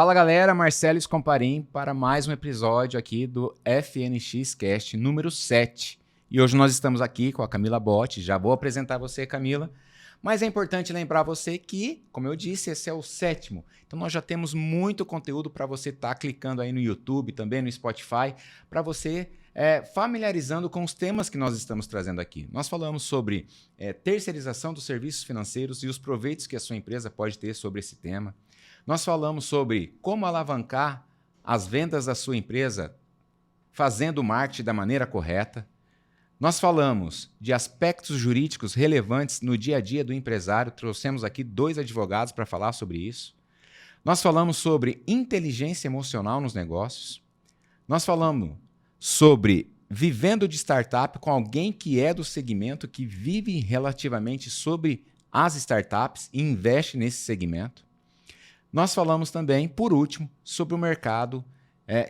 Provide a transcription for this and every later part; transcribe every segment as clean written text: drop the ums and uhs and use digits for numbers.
Fala galera, Marcelo Scomparim para mais um episódio aqui do FNX Cast número 7. E hoje nós estamos aqui com a Camila Botti, já vou apresentar você, Camila, mas é importante lembrar você que, como eu disse, esse é o 7º. Então nós já temos muito conteúdo para você estar clicando aí no YouTube, também no Spotify, para você familiarizando com os temas que nós estamos trazendo aqui. Nós falamos sobre terceirização dos serviços financeiros e os proveitos que a sua empresa pode ter sobre esse tema. Nós falamos sobre como alavancar as vendas da sua empresa fazendo o marketing da maneira correta. Nós falamos de aspectos jurídicos relevantes no dia a dia do empresário. Trouxemos aqui 2 advogados para falar sobre isso. Nós falamos sobre inteligência emocional nos negócios. Nós falamos sobre vivendo de startup com alguém que é do segmento, que vive relativamente sobre as startups e investe nesse segmento. Nós falamos também, por último, sobre o mercado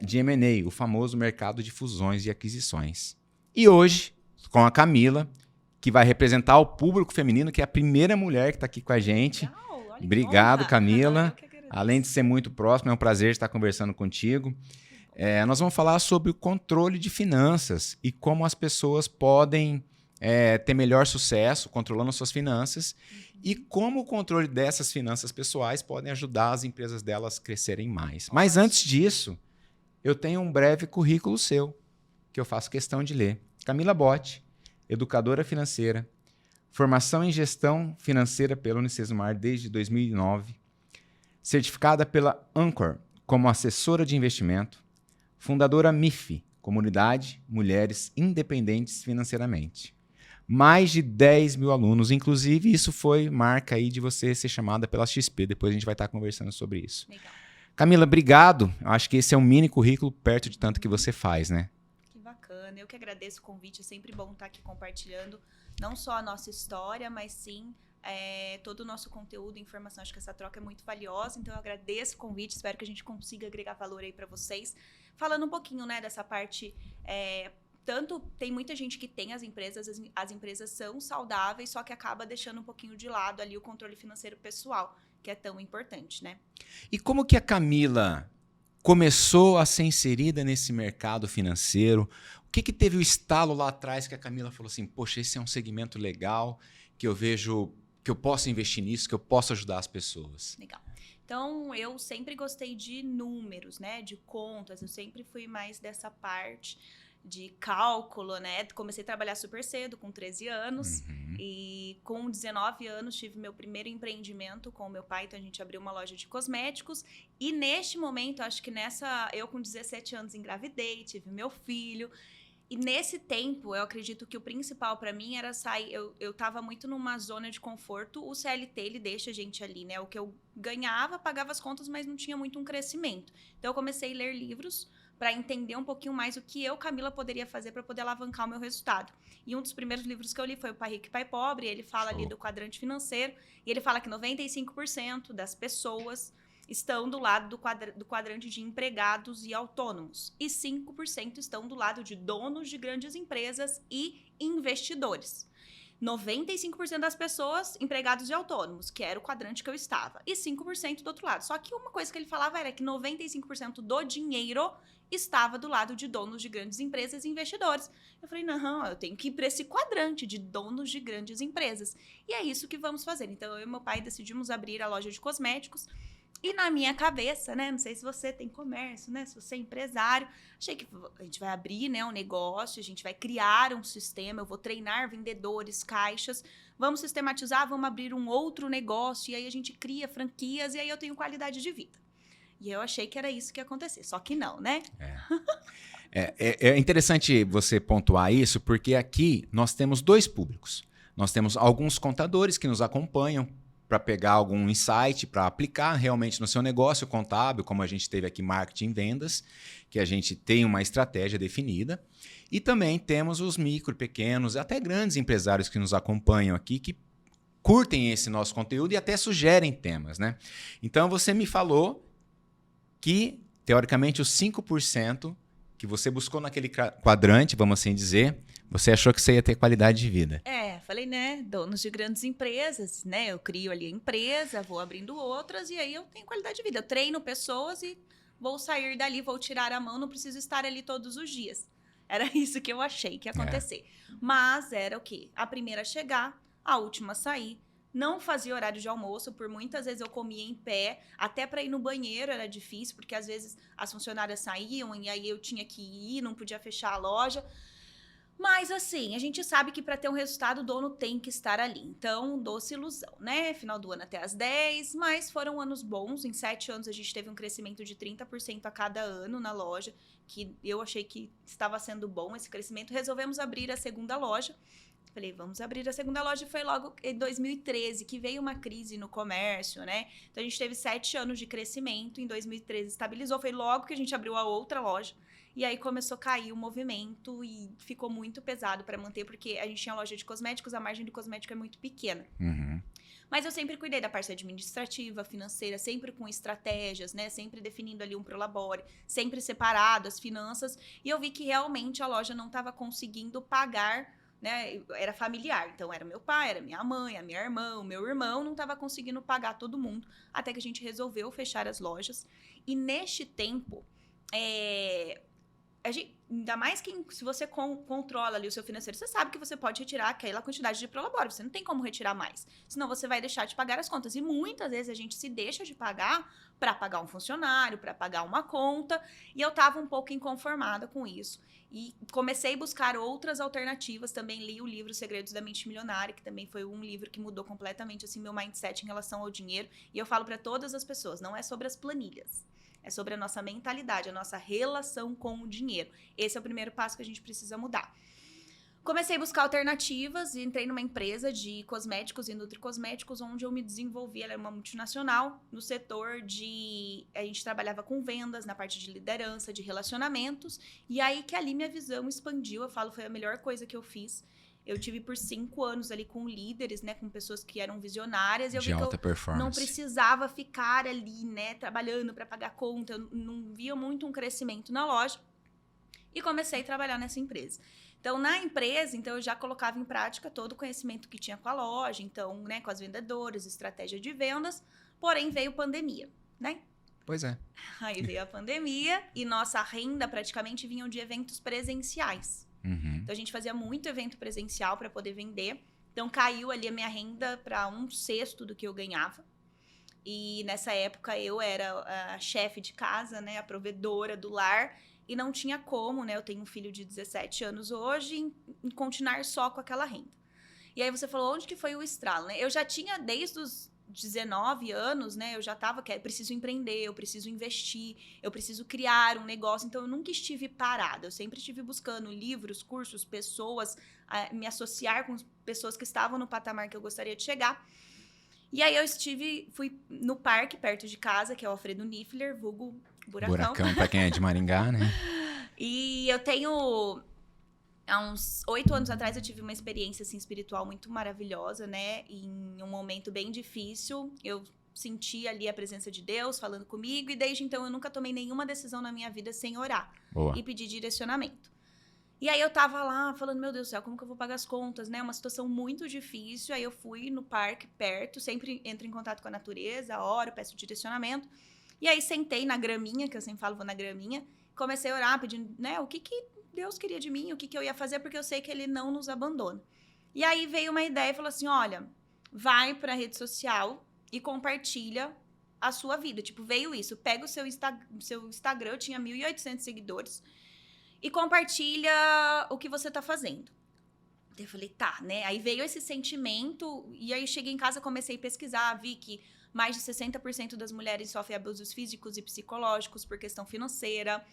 de M&A, o famoso mercado de fusões e aquisições. E hoje, com a Camila, que vai representar o público feminino, que é a primeira mulher que está aqui com a gente. Legal, Obrigado, Camila. Além de ser muito próximo, é um prazer estar conversando contigo. Nós vamos falar sobre o controle de finanças e como as pessoas podem ter melhor sucesso controlando suas finanças e como o controle dessas finanças pessoais podem ajudar as empresas delas a crescerem mais. Mas antes disso, eu tenho um breve currículo seu, que eu faço questão de ler. Camila Botti, educadora financeira, formação em gestão financeira pela Unicesumar desde 2009, certificada pela Anchor como assessora de investimento, fundadora MIF, Comunidade Mulheres Independentes Financeiramente. Mais de 10 mil alunos, inclusive isso foi marca aí de você ser chamada pela XP, depois a gente vai estar conversando sobre isso. Legal. Camila, obrigado. Acho que esse é um mini currículo perto de tanto que você faz, né? Que bacana, eu que agradeço o convite, é sempre bom estar aqui compartilhando não só a nossa história, mas sim todo o nosso conteúdo e informação. Acho que essa troca é muito valiosa, então eu agradeço o convite, espero que a gente consiga agregar valor aí para vocês. Falando um pouquinho, né, dessa parte... Tanto tem muita gente que tem as empresas são saudáveis, só que acaba deixando um pouquinho de lado ali o controle financeiro pessoal, que é tão importante, né? E como que a Camila começou a ser inserida nesse mercado financeiro? O que teve o estalo lá atrás que a Camila falou assim, poxa, esse é um segmento legal, que eu vejo que eu posso investir nisso, que eu posso ajudar as pessoas? Legal. Então, eu sempre gostei de números, né? De contas, eu sempre fui mais dessa parte de cálculo, né? Comecei a trabalhar super cedo, com 13 anos. Uhum. E com 19 anos tive meu primeiro empreendimento com o meu pai. Então, a gente abriu uma loja de cosméticos. E neste momento, acho que eu com 17 anos engravidei, tive meu filho. E nesse tempo, eu acredito que o principal para mim era sair... Eu tava muito numa zona de conforto. O CLT, ele deixa a gente ali, né? O que eu ganhava, pagava as contas, mas não tinha muito um crescimento. Então, eu comecei a ler livros para entender um pouquinho mais o que eu, Camila, poderia fazer para poder alavancar o meu resultado. E um dos primeiros livros que eu li foi o Pai Rico e Pai Pobre, ele fala ali do quadrante financeiro, e ele fala que 95% das pessoas estão do lado do quadrante de empregados e autônomos, e 5% estão do lado de donos de grandes empresas e investidores. 95% das pessoas, empregados e autônomos, que era o quadrante que eu estava, e 5% do outro lado. Só que uma coisa que ele falava era que 95% do dinheiro estava do lado de donos de grandes empresas e investidores. Eu falei, não, eu tenho que ir para esse quadrante de donos de grandes empresas. E é isso que vamos fazer. Então, eu e meu pai decidimos abrir a loja de cosméticos. E na minha cabeça, né, não sei se você tem comércio, né, se você é empresário, achei que a gente vai abrir, né, um negócio, a gente vai criar um sistema, eu vou treinar vendedores, caixas, vamos sistematizar, vamos abrir um outro negócio, e aí a gente cria franquias, e aí eu tenho qualidade de vida. E eu achei que era isso que ia acontecer, só que não, né? É interessante você pontuar isso, porque aqui nós temos 2 públicos. Nós temos alguns contadores que nos acompanham para pegar algum insight, para aplicar realmente no seu negócio contábil, como a gente teve aqui marketing e vendas, que a gente tem uma estratégia definida. E também temos os micro, pequenos, até grandes empresários que nos acompanham aqui, que curtem esse nosso conteúdo e até sugerem temas, né? Então, você me falou que, teoricamente, os 5% que você buscou naquele quadrante, vamos assim dizer, Você achou que você ia ter qualidade de vida. Falei, né, donos de grandes empresas, né, eu crio ali a empresa, vou abrindo outras e aí eu tenho qualidade de vida. Eu treino pessoas e vou sair dali, vou tirar a mão, não preciso estar ali todos os dias. Era isso que eu achei que ia acontecer. Mas era o quê? A primeira a chegar, a última a sair. Não fazia horário de almoço, por muitas vezes eu comia em pé, até para ir no banheiro era difícil, porque às vezes as funcionárias saíam e aí eu tinha que ir, não podia fechar a loja. Mas assim, a gente sabe que para ter um resultado o dono tem que estar ali. Então, doce ilusão, né? Final do ano até às 10, mas foram anos bons. Em 7 anos a gente teve um crescimento de 30% a cada ano na loja, que eu achei que estava sendo bom esse crescimento. Resolvemos abrir a segunda loja. Falei, vamos abrir a segunda loja. E foi logo em 2013 que veio uma crise no comércio, né? Então a gente teve 7 anos de crescimento. Em 2013 estabilizou. Foi logo que a gente abriu a outra loja. E aí começou a cair o movimento e ficou muito pesado para manter, porque a gente tinha loja de cosméticos, a margem de cosmético é muito pequena. Uhum. Mas eu sempre cuidei da parte administrativa, financeira, sempre com estratégias, né? Sempre definindo ali um prolabore, sempre separado as finanças. E eu vi que realmente a loja não estava conseguindo pagar, né? Era familiar, então era meu pai, era minha mãe, a minha irmã, o meu irmão, não estava conseguindo pagar todo mundo, até que a gente resolveu fechar as lojas. E neste tempo, ainda mais que se você controla ali o seu financeiro, você sabe que você pode retirar aquela quantidade de prolabore, você não tem como retirar mais, senão você vai deixar de pagar as contas. E muitas vezes a gente se deixa de pagar para pagar um funcionário, para pagar uma conta, e eu estava um pouco inconformada com isso. E comecei a buscar outras alternativas, também li o livro Segredos da Mente Milionária, que também foi um livro que mudou completamente assim, meu mindset em relação ao dinheiro, e eu falo para todas as pessoas, não é sobre as planilhas. É sobre a nossa mentalidade, a nossa relação com o dinheiro. Esse é o primeiro passo que a gente precisa mudar. Comecei a buscar alternativas e entrei numa empresa de cosméticos e nutricosméticos, onde eu me desenvolvi. Ela era uma multinacional no setor de... A gente trabalhava com vendas, na parte de liderança, de relacionamentos. E aí que ali minha visão expandiu. Eu falo, foi a melhor coisa que eu fiz. Eu tive por 5 anos ali com líderes, né? Com pessoas que eram visionárias. E eu vi que eu não precisava ficar ali, né? Trabalhando para pagar conta. Eu não via muito um crescimento na loja. E comecei a trabalhar nessa empresa. Então, na empresa, eu já colocava em prática todo o conhecimento que tinha com a loja. Então, né? Com as vendedoras, estratégia de vendas. Porém, veio pandemia, né? Pois é. Aí veio a pandemia e nossa renda praticamente vinha de eventos presenciais. Uhum. Então, a gente fazia muito evento presencial para poder vender. Então, caiu ali a minha renda para 1/6 do que eu ganhava. E nessa época, eu era a chefe de casa, né? A provedora do lar. E não tinha como, né? Eu tenho um filho de 17 anos hoje em continuar só com aquela renda. E aí, você falou, onde que foi o estralo, né? Eu já tinha, desde os 19 anos, né? Eu já estava, eu preciso empreender, eu preciso investir, eu preciso criar um negócio. Então, eu nunca estive parada. Eu sempre estive buscando livros, cursos, pessoas, me associar com pessoas que estavam no patamar que eu gostaria de chegar. E aí, fui no parque, perto de casa, que é o Alfredo Niffler, vulgo Buracão. Buracão, pra quem é de Maringá, né? E eu tenho... Há uns 8 anos atrás eu tive uma experiência assim, espiritual muito maravilhosa, né? Em um momento bem difícil, eu senti ali a presença de Deus falando comigo. E desde então eu nunca tomei nenhuma decisão na minha vida sem orar. Boa. E pedir direcionamento. E aí eu tava lá falando, meu Deus do céu, como que eu vou pagar as contas, né? Uma situação muito difícil. Aí eu fui no parque perto, sempre entro em contato com a natureza, oro, peço direcionamento. E aí sentei na graminha, que eu sempre falo, vou na graminha. Comecei a orar, pedindo, né? O que Deus queria de mim, o que eu ia fazer, porque eu sei que Ele não nos abandona. E aí veio uma ideia e falou assim, olha, vai pra rede social e compartilha a sua vida. Tipo, veio isso, pega o seu Instagram, eu tinha 1.800 seguidores, e compartilha o que você tá fazendo. Eu falei, tá, né? Aí veio esse sentimento, e aí cheguei em casa, comecei a pesquisar, vi que mais de 60% das mulheres sofrem abusos físicos e psicológicos por questão financeira.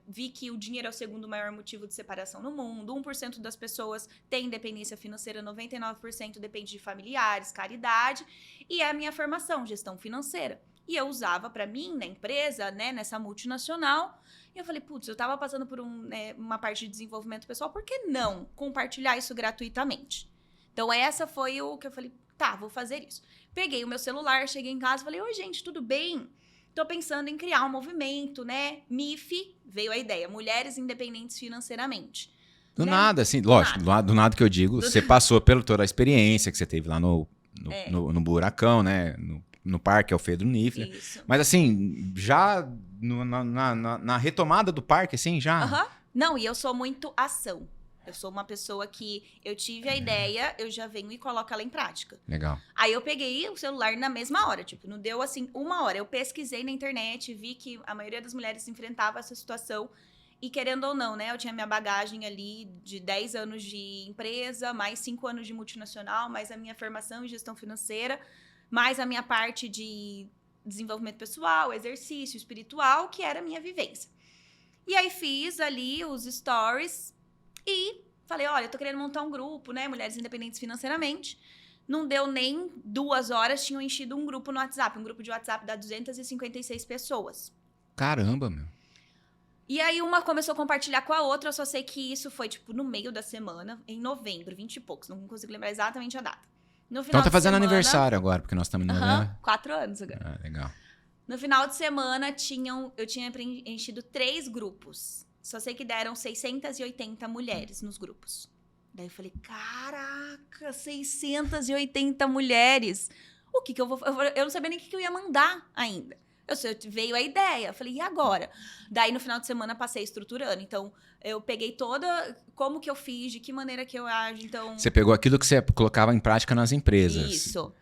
Vi que o dinheiro é o segundo maior motivo de separação no mundo. 1% das pessoas tem independência financeira, 99% depende de familiares, caridade. E é a minha formação, gestão financeira. E eu usava para mim, na empresa, né, nessa multinacional. E eu falei, putz, eu tava passando por uma parte de desenvolvimento pessoal, por que não compartilhar isso gratuitamente? Então, essa foi o que eu falei, tá, vou fazer isso. Peguei o meu celular, cheguei em casa e falei, oi, gente, tudo bem? Tô pensando em criar um movimento, né? MIF, veio a ideia, Mulheres Independentes Financeiramente. Do né? nada, assim, lógico, do nada que eu digo, você passou pela toda a experiência que você teve lá no Buracão, né? No parque Alfredo Niffler. Isso. Mas assim, já na retomada do parque, assim, já. Aham. Não, e eu sou muito ação. Eu sou uma pessoa que eu tive a ideia, eu já venho e coloco ela em prática. Legal. Aí eu peguei o celular na mesma hora, tipo, não deu assim uma hora. Eu pesquisei na internet, vi que a maioria das mulheres enfrentava essa situação. E querendo ou não, né? Eu tinha minha bagagem ali de 10 anos de empresa, mais 5 anos de multinacional, mais a minha formação em gestão financeira, mais a minha parte de desenvolvimento pessoal, exercício espiritual, que era a minha vivência. E aí fiz ali os stories e falei, olha, eu tô querendo montar um grupo, né? Mulheres independentes financeiramente. Não deu nem 2 horas, tinham enchido um grupo no WhatsApp. Um grupo de WhatsApp dá 256 pessoas. Caramba, meu. E aí uma começou a compartilhar com a outra, eu só sei que isso foi, tipo, no meio da semana, em novembro, 20 e poucos, não consigo lembrar exatamente a data. No final Então tá de fazendo semana, aniversário agora, porque nós estamos em novembro. 4 anos agora. Ah, legal. No final de semana, eu tinha preenchido 3 grupos. Só sei que deram 680 mulheres nos grupos. Daí eu falei, caraca, 680 mulheres. O que eu vou... Eu não sabia nem o que eu ia mandar ainda. Veio a ideia, eu falei, e agora? Daí, no final de semana, passei estruturando. Então, eu peguei como que eu fiz, de que maneira que eu ajo, então... Você pegou aquilo que você colocava em prática nas empresas. Isso.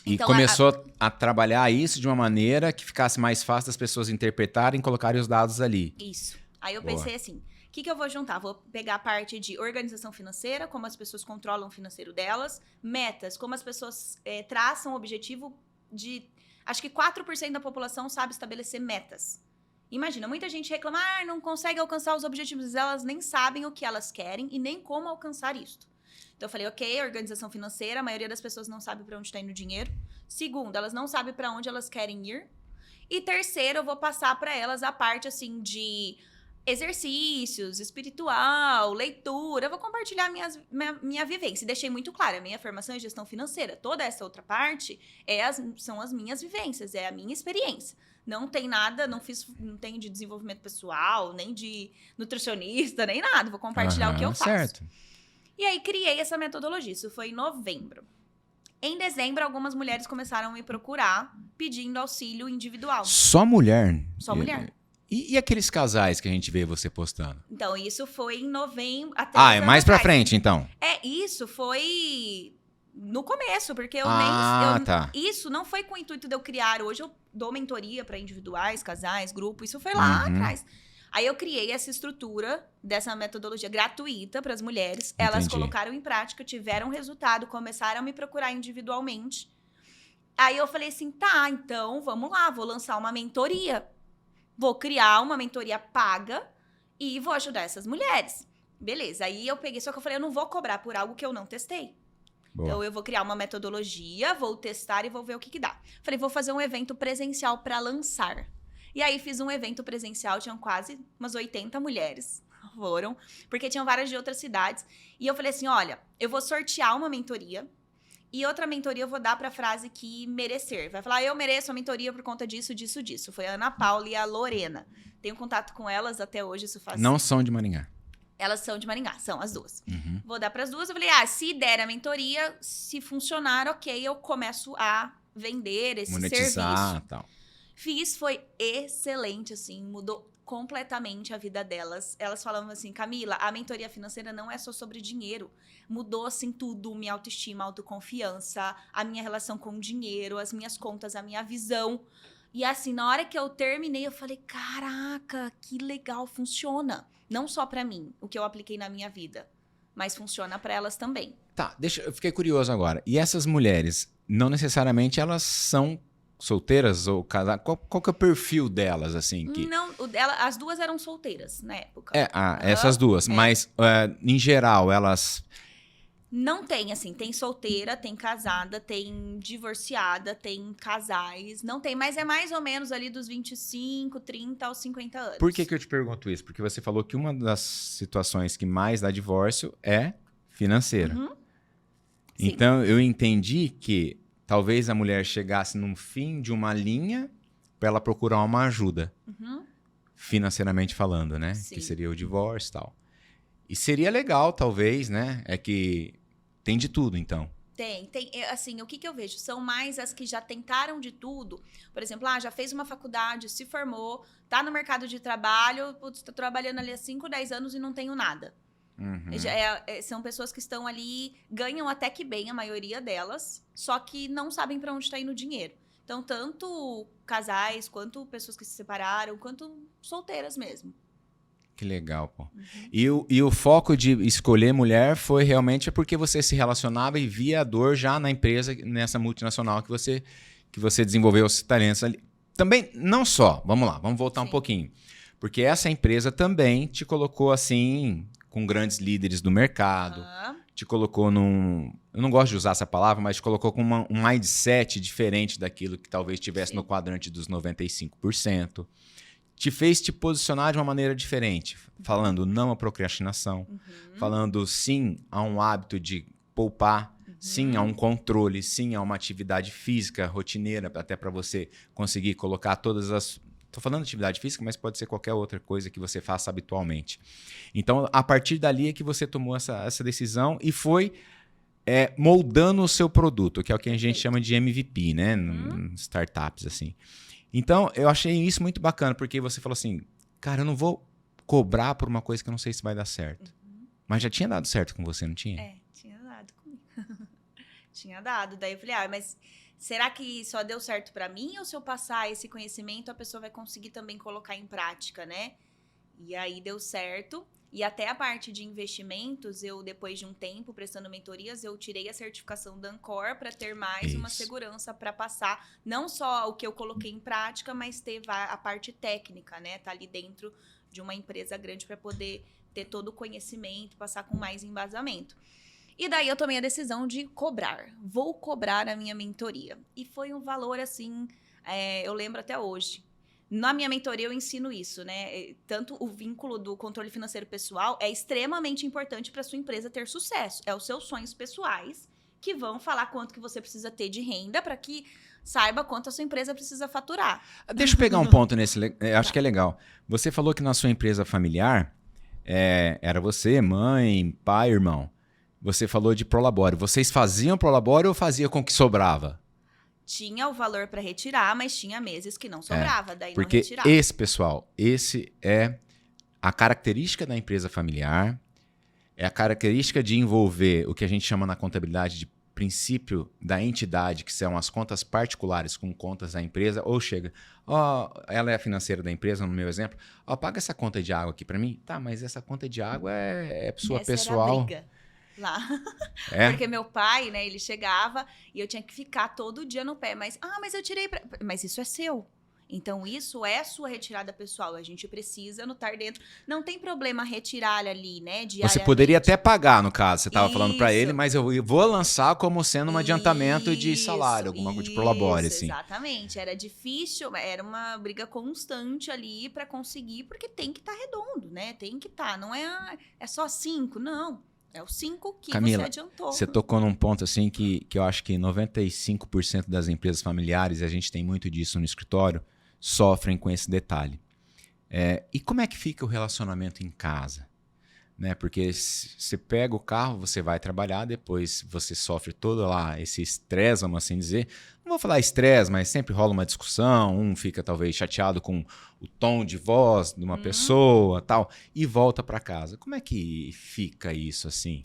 E Então, começou a trabalhar isso de uma maneira que ficasse mais fácil das pessoas interpretarem e colocarem os dados ali. Isso. Aí eu Boa. pensei assim, o que eu vou juntar? Vou pegar a parte de organização financeira, como as pessoas controlam o financeiro delas, metas, como as pessoas traçam o objetivo de... Acho que 4% da população sabe estabelecer metas. Imagina, muita gente reclama, não consegue alcançar os objetivos, elas nem sabem o que elas querem e nem como alcançar isto. Então eu falei, ok, organização financeira, a maioria das pessoas não sabe para onde está indo o dinheiro. Segundo, elas não sabem para onde elas querem ir. E terceiro, eu vou passar para elas a parte assim de exercícios, espiritual, leitura. Eu vou compartilhar minha vivência. E deixei muito claro, a minha formação em gestão financeira. Toda essa outra parte são as minhas vivências, é a minha experiência. Não tem nada, não tenho de desenvolvimento pessoal, nem de nutricionista, nem nada. Vou compartilhar o que eu faço. Certo. E aí criei essa metodologia. Isso foi em novembro. Em dezembro, algumas mulheres começaram a me procurar pedindo auxílio individual. Só mulher? Só mulher. E aqueles casais que a gente vê você postando? Então, isso foi em novembro. É mais pra frente, então. Isso foi no começo, porque tá. Isso não foi com o intuito de eu criar. Hoje eu dou mentoria para individuais, casais, grupos. Isso foi lá atrás. Aí eu criei essa estrutura dessa metodologia gratuita para as mulheres. Entendi. Elas colocaram em prática, tiveram resultado, começaram a me procurar individualmente. Aí eu falei assim, tá, então vamos lá, vou lançar uma mentoria. Vou criar uma mentoria paga e vou ajudar essas mulheres. Beleza, aí eu peguei, só que eu falei, eu não vou cobrar por algo que eu não testei. Boa. Então eu vou criar uma metodologia, vou testar e vou ver o que dá. Falei, vou fazer um evento presencial para lançar. E aí fiz um evento presencial, tinham quase umas 80 mulheres. Foram, porque tinham várias de outras cidades. E eu falei assim, olha, eu vou sortear uma mentoria e outra mentoria eu vou dar pra frase que merecer. Vai falar, eu mereço a mentoria por conta disso, disso, disso. Foi a Ana Paula e a Lorena. Tenho contato com elas até hoje, isso faz... Não são de Maringá. Elas são de Maringá, são as duas. Uhum. Vou dar pras duas. Eu falei, se der a mentoria, se funcionar, ok, eu começo a vender esse monetizar, serviço. Tal. Fiz, foi excelente, assim, mudou completamente a vida delas. Elas falavam assim, Camila, a mentoria financeira não é só sobre dinheiro. Mudou, assim, tudo, minha autoestima, autoconfiança, a minha relação com o dinheiro, as minhas contas, a minha visão. E assim, na hora que eu terminei, eu falei, caraca, que legal, funciona. Não só pra mim, o que eu apliquei na minha vida, mas funciona pra elas também. Tá, eu fiquei curioso agora. E essas mulheres, não necessariamente elas são solteiras ou casadas? Qual que é o perfil delas, assim? Não, as duas eram solteiras na época. Essas duas. Mas, em geral, elas... Não tem, assim, tem solteira, tem casada, tem divorciada, tem casais, não tem, mas é mais ou menos ali dos 25, 30 aos 50 anos. Por que eu te pergunto isso? Porque você falou que uma das situações que mais dá divórcio é financeira. Uhum. Então, eu entendi que talvez a mulher chegasse no fim de uma linha para ela procurar uma ajuda, financeiramente falando, né? Sim. Que seria o divórcio e tal. E seria legal, talvez, né? É que tem de tudo, então. Tem, assim, o que que eu vejo? São mais as que já tentaram de tudo. Por exemplo, já fez uma faculdade, se formou, tá no mercado de trabalho, putz, tô trabalhando ali há 5, 10 anos e não tenho nada. Uhum. São pessoas que estão ali, ganham até que bem, a maioria delas, só que não sabem para onde está indo o dinheiro. Então, tanto casais, quanto pessoas que se separaram, quanto solteiras mesmo. Que legal, pô. Uhum. E o foco de escolher mulher foi realmente porque você se relacionava e via a dor já na empresa, nessa multinacional que você desenvolveu os talentos ali. Também, não só, vamos lá, vamos voltar um pouquinho. Porque essa empresa também te colocou assim, com grandes líderes do mercado, te colocou num... Eu não gosto de usar essa palavra, mas te colocou com um mindset diferente daquilo que talvez estivesse no quadrante dos 95%. Te fez te posicionar de uma maneira diferente, falando não à procrastinação, falando sim a um hábito de poupar, sim a um controle, sim a uma atividade física rotineira, até para você conseguir colocar todas as... Estou falando de atividade física, mas pode ser qualquer outra coisa que você faça habitualmente. Então, a partir dali é que você tomou essa decisão e foi moldando o seu produto, que é o que a gente chama de MVP, né? Startups, assim. Então, eu achei isso muito bacana, porque você falou assim, cara, eu não vou cobrar por uma coisa que eu não sei se vai dar certo. Mas já tinha dado certo com você, não tinha? Tinha dado comigo. Tinha dado. Daí eu falei, mas será que só deu certo pra mim? Ou se eu passar esse conhecimento, a pessoa vai conseguir também colocar em prática, né? E aí deu certo. E até a parte de investimentos, eu, depois de um tempo prestando mentorias, eu tirei a certificação da Ancor para ter mais uma segurança para passar não só o que eu coloquei em prática, mas ter a parte técnica, né? Tá ali dentro de uma empresa grande para poder ter todo o conhecimento, passar com mais embasamento. E daí eu tomei a decisão de cobrar. Vou cobrar a minha mentoria. E foi um valor, assim, eu lembro até hoje. Na minha mentoria eu ensino isso, né? Tanto o vínculo do controle financeiro pessoal é extremamente importante para sua empresa ter sucesso. É os seus sonhos pessoais que vão falar quanto que você precisa ter de renda para que saiba quanto a sua empresa precisa faturar. Deixa eu pegar um ponto nesse, acho que é legal. Você falou que na sua empresa familiar era você, mãe, pai, irmão. Você falou de Prolabore. Vocês faziam Prolabore ou fazia com que sobrava? Tinha o valor para retirar, mas tinha meses que não sobrava, daí porque não retirava. Esse é a característica da empresa familiar, é a característica de envolver o que a gente chama na contabilidade de princípio da entidade, que são as contas particulares com contas da empresa, ou chega, ela é a financeira da empresa, no meu exemplo, paga essa conta de água aqui para mim. Tá, mas essa conta de água é sua pessoal. Era a briga. Lá. Porque meu pai, né, ele chegava e eu tinha que ficar todo dia no pé. Mas eu tirei Mas isso é seu. Então, isso é sua retirada pessoal. A gente precisa anotar dentro. Não tem problema retirar ali, né, diariamente. Você poderia até pagar, no caso. Você estava falando para ele, mas eu vou lançar como sendo um adiantamento de salário, alguma coisa de Prolabore, assim. Exatamente. Era difícil, era uma briga constante ali para conseguir, porque tem que estar redondo, né? Tem que estar. Não é só 5, não. É o 5 que Camila, você adiantou. Você tocou num ponto assim que eu acho que 95% das empresas familiares, e a gente tem muito disso no escritório, sofrem com esse detalhe. E como é que fica o relacionamento em casa? Né? Porque você pega o carro, você vai trabalhar, depois você sofre todo lá esse estresse, vamos assim dizer. Não vou falar estresse, mas sempre rola uma discussão, um fica talvez chateado com o tom de voz de uma pessoa, tal, e volta para casa. Como é que fica isso assim?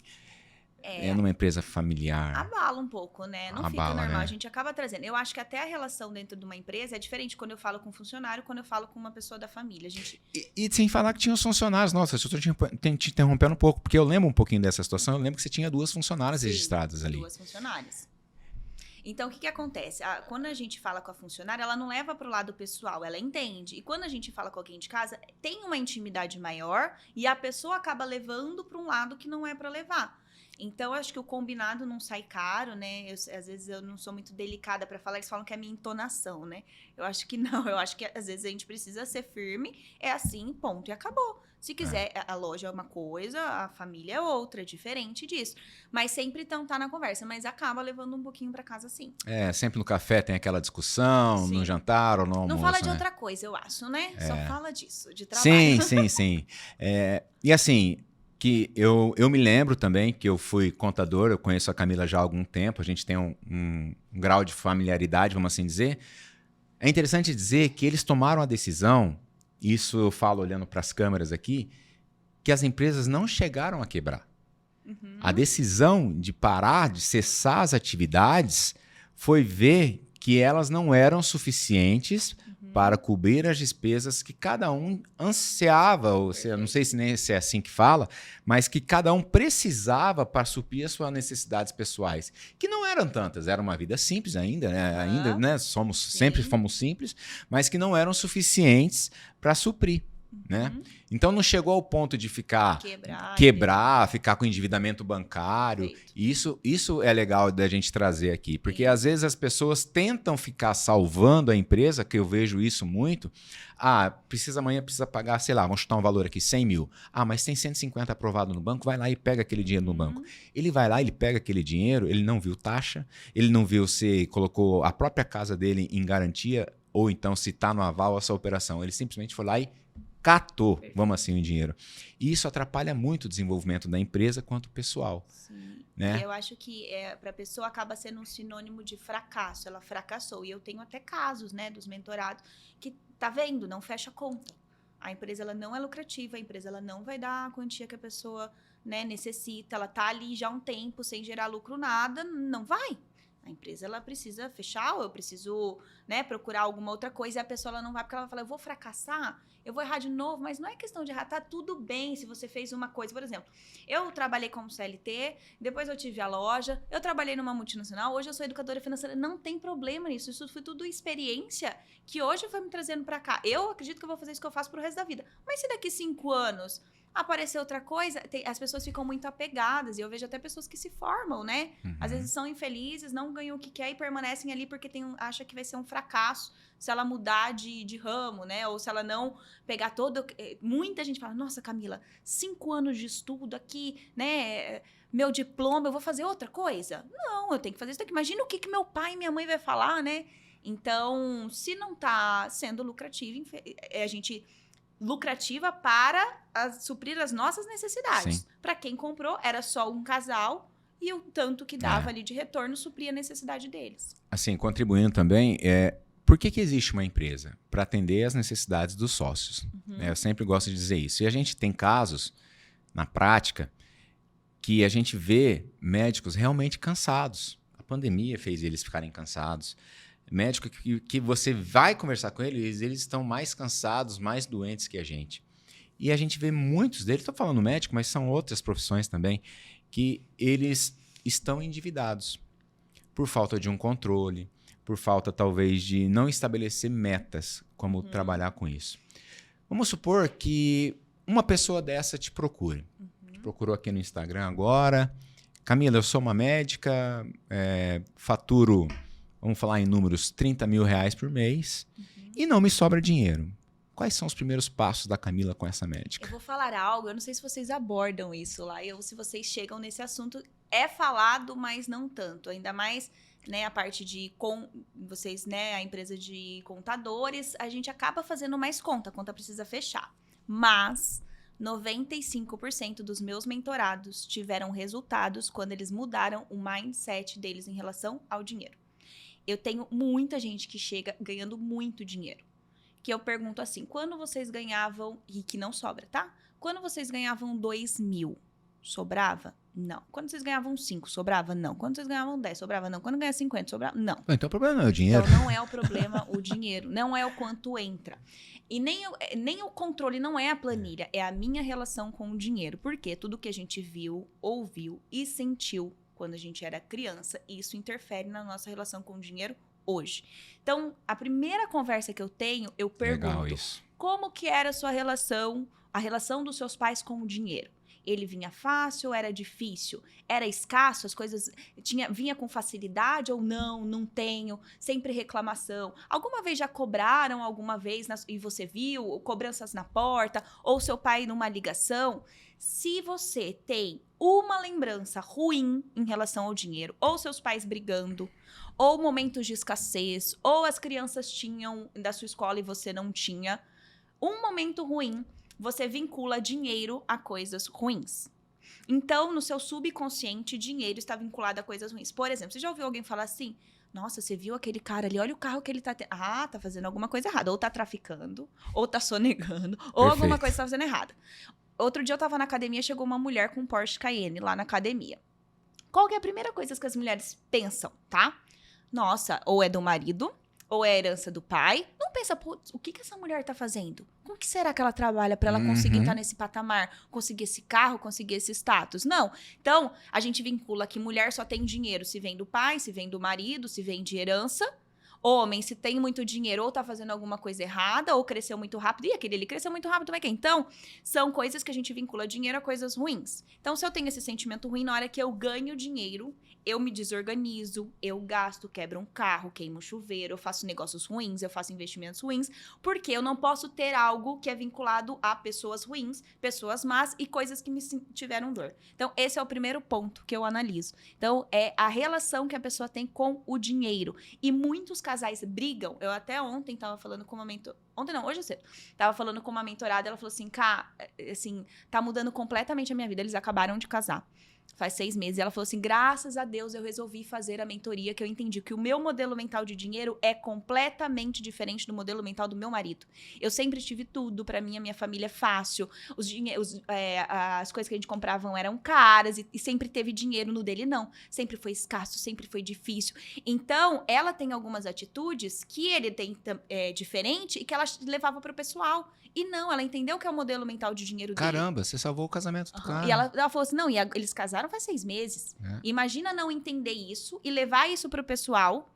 Numa empresa familiar. Abala um pouco, né? Não fica normal. Né? A gente acaba trazendo. Eu acho que até a relação dentro de uma empresa é diferente quando eu falo com um funcionário, quando eu falo com uma pessoa da família. E sem falar que tinha os funcionários. Nossa, eu estou te interrompendo um pouco, porque eu lembro um pouquinho dessa situação. Eu lembro que você tinha 2 funcionárias registradas ali. 2 funcionárias. Então, o que acontece? Quando a gente fala com a funcionária, ela não leva para o lado pessoal, ela entende. E quando a gente fala com alguém de casa, tem uma intimidade maior e a pessoa acaba levando para um lado que não é para levar. Então, eu acho que o combinado não sai caro, né? Às vezes eu não sou muito delicada para falar, eles falam que é a minha entonação, né? Eu acho que não, eu acho que às vezes a gente precisa ser firme, é assim, ponto, e acabou. Se quiser, a loja é uma coisa, a família é outra, é diferente disso. Mas sempre tá na conversa, mas acaba levando um pouquinho para casa, sim. Sempre no café tem aquela discussão, no jantar ou no almoço. Não fala de outra coisa, eu acho, né? Só fala disso, de trabalho. Sim. E assim, que eu me lembro também que eu fui contador, eu conheço a Camila já há algum tempo, a gente tem um grau de familiaridade, vamos assim dizer. É interessante dizer que eles tomaram a decisão, isso eu falo olhando para as câmeras aqui, que as empresas não chegaram a quebrar. Uhum. A decisão de parar, de cessar as atividades, foi ver que elas não eram suficientes para cobrir as despesas que cada um ansiava, ou seja, não sei se nem se é assim que fala, mas que cada um precisava para suprir as suas necessidades pessoais, que não eram tantas, era uma vida simples ainda, né? Ainda, né? Sempre fomos simples, mas que não eram suficientes para suprir. Né? Então não chegou ao ponto de quebrar, ficar com endividamento bancário. Isso é legal da gente trazer aqui, porque às vezes as pessoas tentam ficar salvando a empresa, que eu vejo isso muito. Amanhã precisa pagar, sei lá, vamos chutar um valor aqui, 100 mil. Mas tem 150 aprovado no banco, vai lá e pega aquele dinheiro no banco. Ele vai lá, ele pega aquele dinheiro, ele não viu taxa, ele não viu se colocou a própria casa dele em garantia, ou então se está no aval essa operação. Ele simplesmente foi lá e catou, vamos assim, o dinheiro. E isso atrapalha muito o desenvolvimento da empresa quanto pessoal. Sim. Né? E eu acho que para a pessoa acaba sendo um sinônimo de fracasso. Ela fracassou. E eu tenho até casos, né, dos mentorados que, tá vendo, não fecha a conta. A empresa ela não é lucrativa, a empresa ela não vai dar a quantia que a pessoa, né, necessita. Ela tá ali já há um tempo sem gerar lucro nada, não vai. A empresa ela precisa fechar, ou eu preciso, né, procurar alguma outra coisa, e a pessoa ela não vai, porque ela vai falar, eu vou fracassar, eu vou errar de novo, mas não é questão de errar, tá tudo bem se você fez uma coisa. Por exemplo, eu trabalhei como CLT, depois eu tive a loja, eu trabalhei numa multinacional, hoje eu sou educadora financeira, não tem problema nisso, isso foi tudo experiência que hoje foi me trazendo pra cá. Eu acredito que eu vou fazer isso que eu faço pro resto da vida. Mas se daqui 5 anos aparecer outra coisa, as pessoas ficam muito apegadas, e eu vejo até pessoas que se formam, né? Às vezes são infelizes, não ganham o que quer e permanecem ali porque acha que vai ser um fracasso se ela mudar de ramo, né? Ou se ela não pegar todo... Muita gente fala, nossa, Camila, 5 anos de estudo aqui, né? Meu diploma, eu vou fazer outra coisa? Não, eu tenho que fazer isso aqui. Imagina o que meu pai e minha mãe vai falar, né? Então, se não tá sendo lucrativo, a gente... lucrativa para suprir as nossas necessidades. Para quem comprou, era só um casal e o tanto que dava ali de retorno supria a necessidade deles. Assim, contribuindo também, por que existe uma empresa? Para atender as necessidades dos sócios. Eu sempre gosto de dizer isso. E a gente tem casos, na prática, que a gente vê médicos realmente cansados. A pandemia fez eles ficarem cansados. Médico que você vai conversar com eles estão mais cansados, mais doentes que a gente. E a gente vê muitos deles, estou falando médico, mas são outras profissões também, que eles estão endividados por falta de um controle, por falta talvez de não estabelecer metas, como trabalhar com isso. Vamos supor que uma pessoa dessa te procure. Te procurou aqui no Instagram agora. Camila, eu sou uma médica, faturo... Vamos falar em números, 30 mil reais por mês, e não me sobra dinheiro. Quais são os primeiros passos da Camila com essa médica? Eu vou falar algo, eu não sei se vocês abordam isso lá, ou se vocês chegam nesse assunto. É falado, mas não tanto. Ainda mais, né, a parte de vocês, né, a empresa de contadores, a gente acaba fazendo mais conta, a conta precisa fechar. Mas 95% dos meus mentorados tiveram resultados quando eles mudaram o mindset deles em relação ao dinheiro. Eu tenho muita gente que chega ganhando muito dinheiro. Que eu pergunto assim, quando vocês ganhavam... E que não sobra, tá? Quando vocês ganhavam 2 mil, sobrava? Não. Quando vocês ganhavam 5, sobrava? Não. Quando vocês ganhavam 10, sobrava? Não. Quando ganha 50, sobrava? Não. Então o problema não é o dinheiro. Então não é o problema o dinheiro. Não é o quanto entra. E nem o controle, não é a planilha. É a minha relação com o dinheiro. Porque tudo que a gente viu, ouviu e sentiu quando a gente era criança, isso interfere na nossa relação com o dinheiro hoje. Então, a primeira conversa que eu tenho, eu pergunto, como que era a sua relação, a relação dos seus pais com o dinheiro? Ele vinha fácil ou era difícil? Era escasso? As coisas vinha com facilidade ou não? Não tenho. Sempre reclamação. Alguma vez já cobraram alguma vez e você viu cobranças na porta? Ou seu pai numa ligação? Se você tem uma lembrança ruim em relação ao dinheiro, ou seus pais brigando, ou momentos de escassez, ou as crianças tinham da sua escola e você não tinha, um momento ruim, você vincula dinheiro a coisas ruins. Então, no seu subconsciente, dinheiro está vinculado a coisas ruins. Por exemplo, você já ouviu alguém falar assim: nossa, você viu aquele cara ali? Olha o carro que ele tá tendo. Ah, tá fazendo alguma coisa errada. Ou tá traficando, ou tá sonegando, ou alguma coisa tá fazendo errada. Outro dia eu tava na academia, chegou uma mulher com um Porsche Cayenne lá na academia. Qual que é a primeira coisa que as mulheres pensam, tá? Nossa, ou é do marido, ou é a herança do pai. Não pensa, putz, o que essa mulher tá fazendo? Com que será que ela trabalha pra ela conseguir estar nesse patamar? Conseguir esse carro, conseguir esse status? Não. Então, a gente vincula que mulher só tem dinheiro se vem do pai, se vem do marido, se vem de herança. Homem, se tem muito dinheiro, ou tá fazendo alguma coisa errada, ou cresceu muito rápido. E aquele ali cresceu muito rápido, mas quem? Então, são coisas que a gente vincula dinheiro a coisas ruins. Então, se eu tenho esse sentimento ruim, na hora que eu ganho dinheiro, eu me desorganizo, eu gasto, quebro um carro, queimo o chuveiro, eu faço negócios ruins, eu faço investimentos ruins, porque eu não posso ter algo que é vinculado a pessoas ruins, pessoas más e coisas que me tiveram dor. Então, esse é o primeiro ponto que eu analiso. Então, é a relação que a pessoa tem com o dinheiro. E muitos casais brigam. Eu até ontem tava falando com uma mentor... Ontem não, hoje cedo. Tava falando com uma mentorada, ela falou assim, cá, assim, tá mudando completamente a minha vida. Eles acabaram de casar. Faz 6 meses. E ela falou assim, graças a Deus eu resolvi fazer a mentoria, que eu entendi que o meu modelo mental de dinheiro é completamente diferente do modelo mental do meu marido. Eu sempre tive tudo, pra mim, a minha família é fácil, as coisas que a gente compravam eram caras e sempre teve dinheiro, no dele não. Sempre foi escasso, sempre foi difícil. Então, ela tem algumas atitudes que ele tem diferente e que ela levava pro pessoal. E não, ela entendeu que é o modelo mental de dinheiro dele. Caramba, você salvou o casamento do cara. E ela falou assim, não, eles casaram faz 6 meses. Imagina não entender isso e levar isso pro pessoal,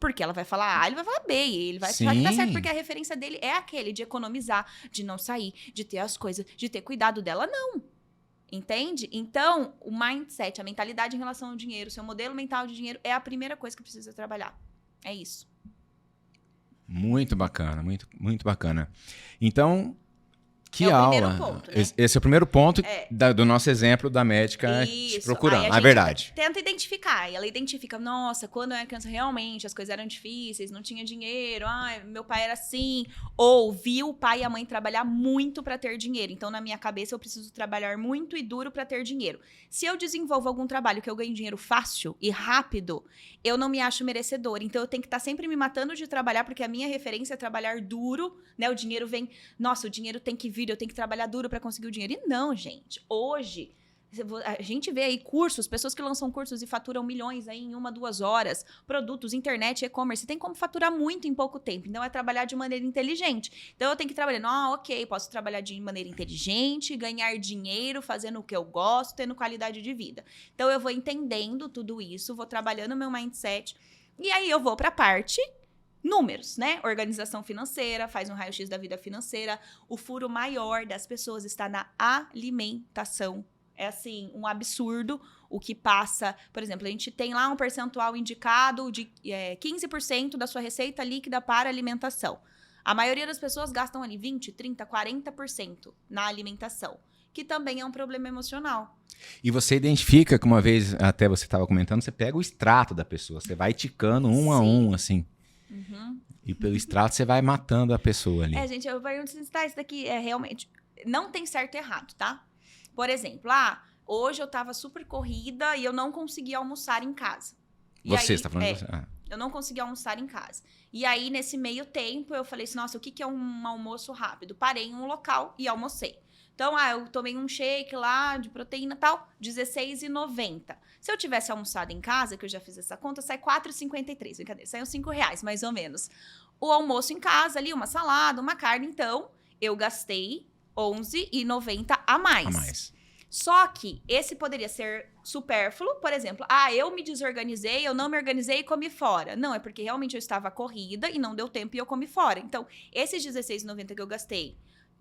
porque ela vai falar A, ele vai falar B, e ele vai falar que tá certo, porque a referência dele é aquele de economizar, de não sair, de ter as coisas, de ter cuidado dela, não. Entende? Então, o mindset, a mentalidade em relação ao dinheiro, seu modelo mental de dinheiro é a primeira coisa que precisa trabalhar. É isso. Muito bacana, muito, muito bacana. Então, que é o aula. Primeiro ponto, né? Esse é o primeiro ponto do nosso exemplo da médica te procurando, na verdade. Tenta identificar. E ela identifica, nossa, quando eu era criança, realmente as coisas eram difíceis, não tinha dinheiro, meu pai era assim. Ou viu o pai e a mãe trabalhar muito para ter dinheiro. Então, na minha cabeça, eu preciso trabalhar muito e duro para ter dinheiro. Se eu desenvolvo algum trabalho que eu ganho dinheiro fácil e rápido, eu não me acho merecedora. Então, eu tenho que estar sempre me matando de trabalhar, porque a minha referência é trabalhar duro, né? O dinheiro vem, nossa, o dinheiro tem que vir, eu tenho que trabalhar duro para conseguir o dinheiro. E não, gente. Hoje, a gente vê aí cursos, pessoas que lançam cursos e faturam milhões aí em 1, 2 horas, produtos, internet, e-commerce, tem como faturar muito em pouco tempo. Então, é trabalhar de maneira inteligente. Então, eu tenho que trabalhar, ok, posso trabalhar de maneira inteligente, ganhar dinheiro, fazendo o que eu gosto, tendo qualidade de vida. Então, eu vou entendendo tudo isso, vou trabalhando meu mindset, e aí eu vou para a parte números, né? Organização financeira, faz um raio-x da vida financeira. O furo maior das pessoas está na alimentação. É assim, um absurdo o que passa. Por exemplo, a gente tem lá um percentual indicado de 15% da sua receita líquida para alimentação. A maioria das pessoas gastam ali 20%, 30%, 40% na alimentação, que também é um problema emocional. E você identifica que uma vez, até você estava comentando, você pega o extrato da pessoa, você vai ticando um a um, assim. Uhum. E pelo extrato você vai matando a pessoa ali. Gente, eu pergunto se isso daqui é realmente... Não tem certo e errado, tá? Por exemplo, hoje eu tava super corrida e eu não conseguia almoçar em casa. Você está falando de você? Eu não conseguia almoçar em casa. E aí, nesse meio tempo, eu falei assim, nossa, o que é um almoço rápido? Parei em um local e almocei. Então, eu tomei um shake lá de proteína e tal, R$16,90. Se eu tivesse almoçado em casa, que eu já fiz essa conta, sai R$4,53. Brincadeira, saiu R$5, mais ou menos. O almoço em casa ali, uma salada, uma carne, então, eu gastei R$11,90 a mais. Só que esse poderia ser supérfluo, por exemplo, eu me desorganizei, eu não me organizei e comi fora. Não, é porque realmente eu estava corrida e não deu tempo e eu comi fora. Então, esses R$16,90 que eu gastei,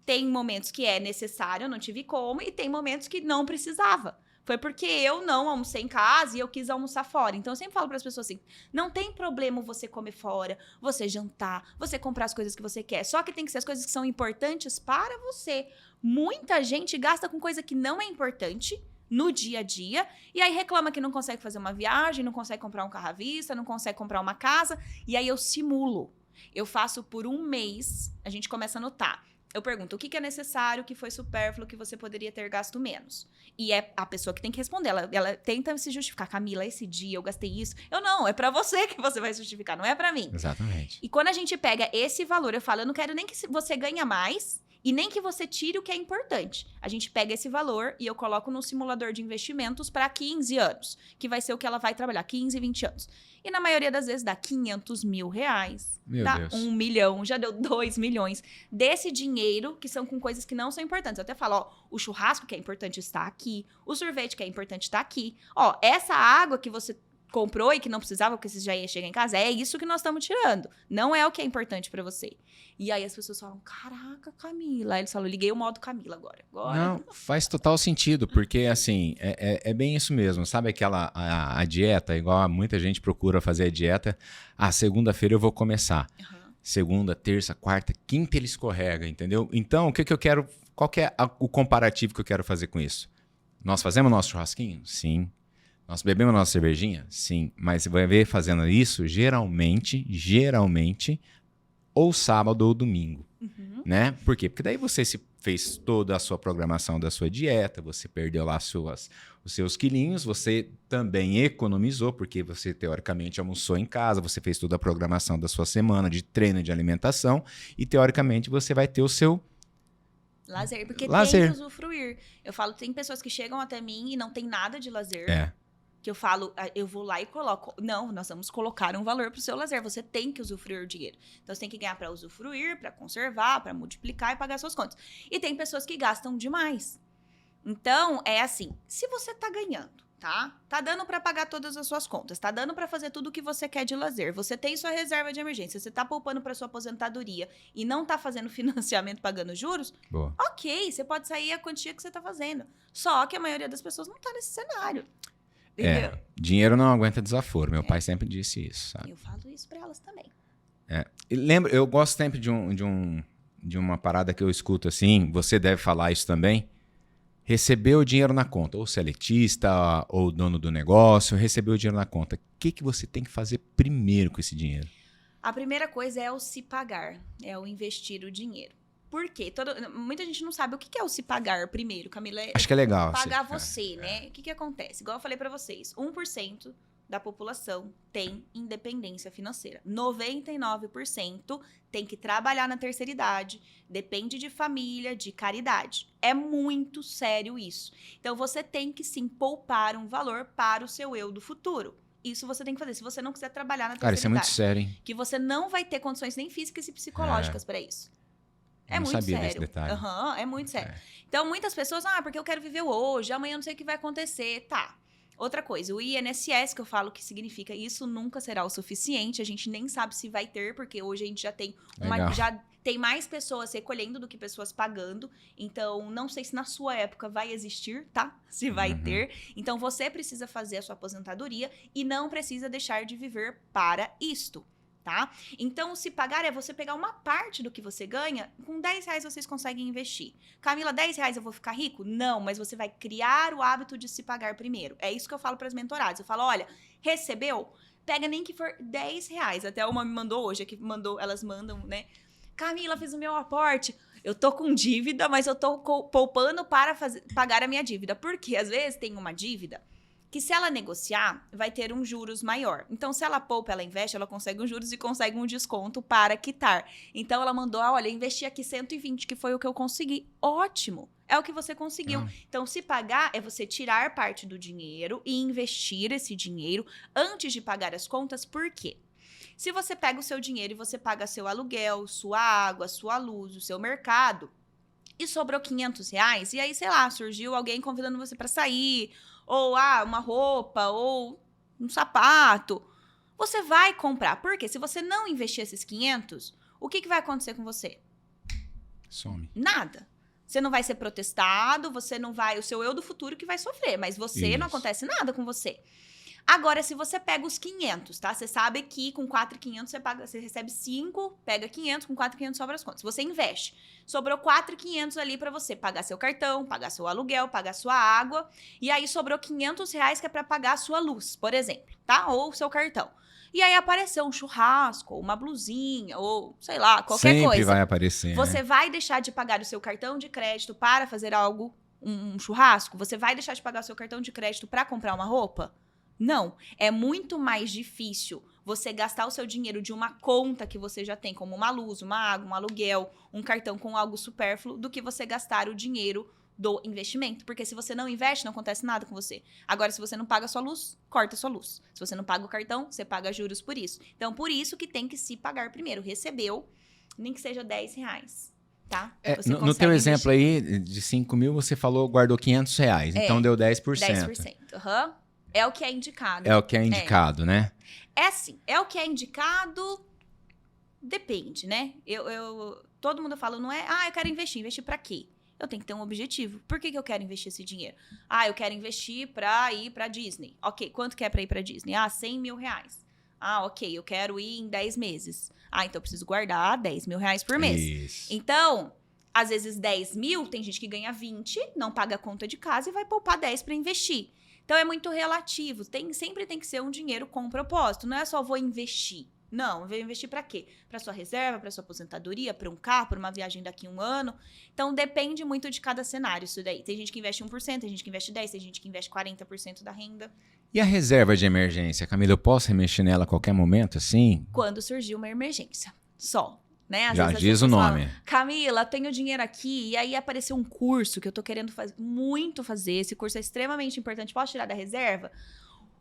tem momentos que é necessário, eu não tive como, e tem momentos que não precisava. Foi porque eu não almocei em casa e eu quis almoçar fora. Então, eu sempre falo para as pessoas assim, não tem problema você comer fora, você jantar, você comprar as coisas que você quer. Só que tem que ser as coisas que são importantes para você. Muita gente gasta com coisa que não é importante no dia a dia, e aí reclama que não consegue fazer uma viagem, não consegue comprar um carro à vista, não consegue comprar uma casa, e aí eu simulo. Eu faço por 1 mês, a gente começa a anotar. eu pergunto, o que é necessário, o que foi supérfluo, que você poderia ter gasto menos? E é a pessoa que tem que responder. Ela tenta se justificar. Camila, esse dia eu gastei isso. Eu não, é pra você que você vai justificar, não é pra mim. Exatamente. E quando a gente pega esse valor, eu falo, eu não quero nem que você ganhe mais e nem que você tire o que é importante. A gente pega esse valor e eu coloco no simulador de investimentos para 15 anos, que vai ser o que ela vai trabalhar, 15, 20 anos. E na maioria das vezes dá 500 mil reais, Meu dá Deus. 1 milhão, já deu 2 milhões. Desse dinheiro, que são com coisas que não são importantes. Eu até falo, ó, o churrasco que é importante está aqui, o sorvete que é importante está aqui. Ó, essa água que você comprou e que não precisava, porque você já ia chegar em casa, é isso que nós estamos tirando. Não é o que é importante pra você. E aí as pessoas falam, caraca, Camila. Aí eles falam, liguei o modo Camila agora. Não, faz total sentido, porque assim, é bem isso mesmo. Sabe aquela a dieta, igual muita gente procura fazer a dieta, segunda-feira eu vou começar. Uhum. Segunda, terça, quarta, quinta ele escorrega, entendeu? Então, o que eu quero, qual que é o comparativo que eu quero fazer com isso? Nós fazemos nosso churrasquinho? Sim. Nós bebemos nossa cervejinha? Sim. Mas você vai ver fazendo isso, geralmente, ou sábado ou domingo, né? Por quê? Porque daí você se fez toda a sua programação da sua dieta, você perdeu lá os seus quilinhos, você também economizou, porque você teoricamente almoçou em casa, você fez toda a programação da sua semana de treino de alimentação e teoricamente você vai ter o seu lazer, porque lazer. tem que usufruir. Eu falo, tem pessoas que chegam até mim e não tem nada de lazer. É. Que eu falo, eu vou lá e coloco. Não, nós vamos colocar um valor pro seu lazer. Você tem que usufruir o dinheiro. Então, você tem que ganhar para usufruir, para conservar, para multiplicar e pagar suas contas. E tem pessoas que gastam demais. Então, é assim, se você tá ganhando, tá? Tá dando para pagar todas as suas contas, tá dando para fazer tudo o que você quer de lazer. Você tem sua reserva de emergência, você tá poupando para sua aposentadoria e não tá fazendo financiamento pagando juros, Boa. ok, você pode sair a quantia que você tá fazendo. Só que a maioria das pessoas não tá nesse cenário. Entendeu? Dinheiro não aguenta desaforo. Meu pai sempre disse isso, sabe? Eu falo isso pra elas também. E lembra, eu gosto sempre de uma parada que eu escuto assim, você deve falar isso também. Recebeu o dinheiro na conta, ou seletista, ou dono do negócio, recebeu o dinheiro na conta. O que você tem que fazer primeiro com esse dinheiro? A primeira coisa é o se pagar, é o investir o dinheiro. Por quê? Muita gente não sabe o que é o se pagar primeiro, Camila. Acho que é legal. Pagar você, né? O que acontece? Igual eu falei pra vocês, 1% da população tem independência financeira. 99% tem que trabalhar na terceira idade, depende de família, de caridade. É muito sério isso. Então, você tem que sim poupar um valor para o seu eu do futuro. Isso você tem que fazer. Se você não quiser trabalhar na terceira Cara, isso é muito idade, sério, hein? que você não vai ter condições nem físicas e psicológicas para isso. Eu não muito sabia sério. desse detalhe. É muito sério. Então, muitas pessoas, porque eu quero viver hoje, amanhã eu não sei o que vai acontecer. Tá. Outra coisa, o INSS, que eu falo que significa isso nunca será o suficiente, a gente nem sabe se vai ter, porque hoje a gente já tem já tem mais pessoas recolhendo do que pessoas pagando, então não sei se na sua época vai existir, tá? Se vai ter. Então você precisa fazer a sua aposentadoria e não precisa deixar de viver para isto. Tá? Então, se pagar é você pegar uma parte do que você ganha, com 10 reais vocês conseguem investir. Camila, 10 reais eu vou ficar rico? Não, mas você vai criar o hábito de se pagar primeiro. É isso que eu falo para as mentoradas. Eu falo, olha, recebeu? Pega nem que for 10 reais. Até uma me mandou hoje, elas mandam, né? Camila, fiz o meu aporte. Eu tô com dívida, mas eu tô poupando para pagar a minha dívida. Porque às vezes tem uma dívida que se ela negociar, vai ter um juros maior. Então, se ela poupa, ela investe, ela consegue um juros e consegue um desconto para quitar. Então, ela mandou, olha, investi aqui 120, que foi o que eu consegui. Ótimo! É o que você conseguiu. Então, se pagar é você tirar parte do dinheiro e investir esse dinheiro antes de pagar as contas. Por quê? Se você pega o seu dinheiro e você paga seu aluguel, sua água, sua luz, o seu mercado, e sobrou 500 reais, e aí, sei lá, surgiu alguém convidando você para sair, ou uma roupa, ou um sapato, você vai comprar. Porque se você não investir esses 500, o que vai acontecer com você? Some. Nada. Você não vai ser protestado, você não vai... O seu eu do futuro que vai sofrer, mas você não acontece nada com você. Agora, se você pega os 500, tá? Você sabe que com 4.500 você recebe 5, pega 500, com 4.500 sobra as contas. Você investe. Sobrou 4.500 ali pra você pagar seu cartão, pagar seu aluguel, pagar sua água. E aí sobrou 500 reais que é pra pagar a sua luz, por exemplo, tá? Ou o seu cartão. E aí apareceu um churrasco, uma blusinha, ou sei lá, qualquer Sempre coisa. vai aparecer, Você né? vai deixar de pagar o seu cartão de crédito para fazer algo, um churrasco? Você vai deixar de pagar o seu cartão de crédito para comprar uma roupa? Não. É muito mais difícil você gastar o seu dinheiro de uma conta que você já tem, como uma luz, uma água, um aluguel, um cartão com algo supérfluo, do que você gastar o dinheiro do investimento. Porque se você não investe, não acontece nada com você. Agora, se você não paga a sua luz, corta a sua luz. Se você não paga o cartão, você paga juros por isso. Então, por isso que tem que se pagar primeiro. Recebeu, nem que seja R$10, tá? Você No teu consegue exemplo investir. aí, de 5 mil, você falou, guardou R$500. Então deu 10%. 10%. Aham. É o que é indicado. É o que é indicado, né? É assim, é o que é indicado, depende, né? Todo mundo fala, não é, eu quero investir pra quê? Eu tenho que ter um objetivo. Por que eu quero investir esse dinheiro? Eu quero investir pra ir pra Disney. Ok, quanto que é pra ir pra Disney? R$100 mil. Ok, eu quero ir em 10 meses. Então eu preciso guardar R$10 mil por mês. Isso. Então, às vezes 10 mil, tem gente que ganha 20, não paga a conta de casa e vai poupar 10 pra investir. Então, é muito relativo. Sempre tem que ser um dinheiro com propósito. Não é só vou investir. Não, vou investir para quê? Para sua reserva, para sua aposentadoria, para um carro, para uma viagem daqui a um ano. Então, depende muito de cada cenário isso daí. Tem gente que investe 1%, tem gente que investe 10%, tem gente que investe 40% da renda. E a reserva de emergência, Camila, eu posso remexer nela a qualquer momento, assim? Quando surgir uma emergência. Só. Né? Às Já vezes as diz o pessoas nome. falam, Camila, tenho dinheiro aqui, e aí apareceu um curso que eu tô querendo muito fazer, esse curso é extremamente importante, posso tirar da reserva?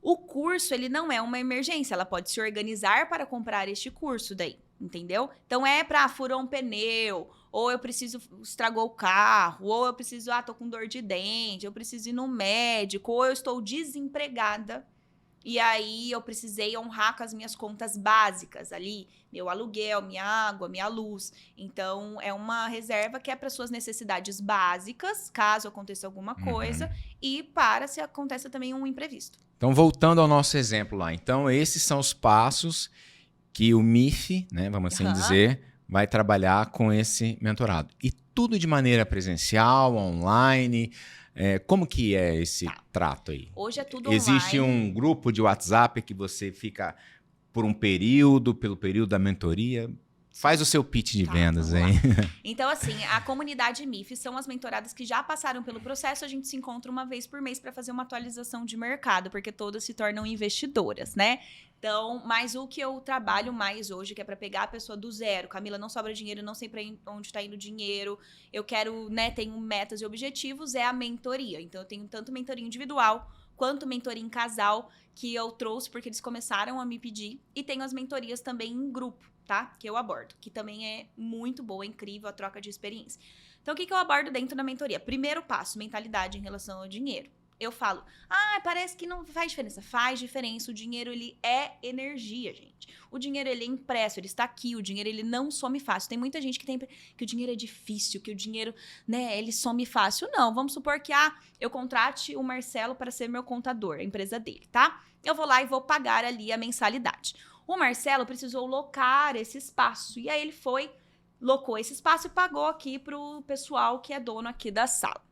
O curso, ele não é uma emergência, ela pode se organizar para comprar este curso daí, entendeu? Então furou um pneu, ou eu preciso, estragou o carro, ou eu preciso, tô com dor de dente, eu preciso ir no médico, ou eu estou desempregada. E aí eu precisei honrar com as minhas contas básicas ali, meu aluguel, minha água, minha luz. Então é uma reserva que é para suas necessidades básicas, caso aconteça alguma coisa, e para se aconteça também um imprevisto. Então, voltando ao nosso exemplo lá. Então, esses são os passos que o MIF, né, vamos assim dizer, vai trabalhar com esse mentorado. E tudo de maneira presencial, online. Como que é esse trato aí? Hoje é tudo Existe online. um grupo de WhatsApp que você fica por um período, pelo período da mentoria? Faz o seu pitch de vendas aí. Então, assim, a comunidade MIF são as mentoradas que já passaram pelo processo. A gente se encontra uma vez por mês para fazer uma atualização de mercado, porque todas se tornam investidoras, né? Então, mas o que eu trabalho mais hoje, que é para pegar a pessoa do zero. Camila, não sobra dinheiro, não sei para onde está indo o dinheiro. Eu quero, né, tenho metas e objetivos, é a mentoria. Então, eu tenho tanto mentoria individual quanto mentoria em casal, que eu trouxe porque eles começaram a me pedir. E tenho as mentorias também em grupo, tá? Que eu abordo, que também é muito boa, incrível a troca de experiência. Então, o que eu abordo dentro da mentoria? Primeiro passo, mentalidade em relação ao dinheiro. Eu falo, parece que não faz diferença. Faz diferença. O dinheiro, ele é energia, gente. O dinheiro, ele é impresso, ele está aqui. O dinheiro, ele não some fácil. Tem muita gente que o dinheiro é difícil, que o dinheiro, né, ele some fácil. Não, vamos supor que, eu contrate o Marcelo para ser meu contador, a empresa dele, tá? Eu vou lá e vou pagar ali a mensalidade. O Marcelo precisou locar esse espaço. E aí, ele locou esse espaço e pagou aqui pro pessoal que é dono aqui da sala.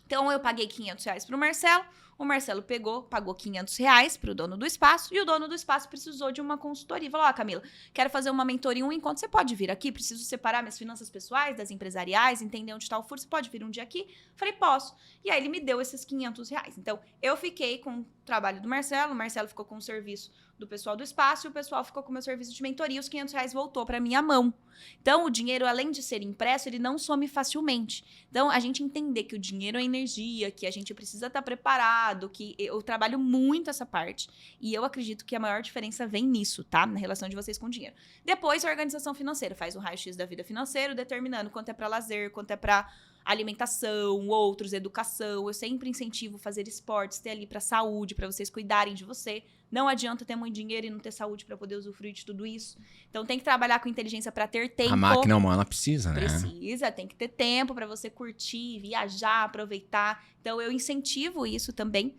Então, eu paguei R$500 pro Marcelo, o Marcelo pagou R$500 pro dono do espaço, e o dono do espaço precisou de uma consultoria. Falou, Camila, quero fazer uma mentoria, um encontro, você pode vir aqui? Preciso separar minhas finanças pessoais das empresariais, entender onde está o furo, você pode vir um dia aqui? Falei, posso. E aí, ele me deu esses R$500. Então, eu fiquei com o trabalho do Marcelo, o Marcelo ficou com o serviço do pessoal do espaço, e o pessoal ficou com o meu serviço de mentoria, os R$500 voltou para minha mão. Então, o dinheiro, além de ser impresso, ele não some facilmente. Então, a gente entender que o dinheiro é energia, que a gente precisa estar preparado, que eu trabalho muito essa parte. E eu acredito que a maior diferença vem nisso, tá? Na relação de vocês com o dinheiro. Depois, a organização financeira. Faz um raio-x da vida financeira, determinando quanto é para lazer, quanto é para alimentação, outros, educação. Eu sempre incentivo fazer esportes, ter ali para saúde, para vocês cuidarem de você. Não adianta ter muito dinheiro e não ter saúde para poder usufruir de tudo isso. Então, tem que trabalhar com inteligência para ter tempo. A máquina humana precisa, né? Precisa, tem que ter tempo para você curtir, viajar, aproveitar. Então, eu incentivo isso também.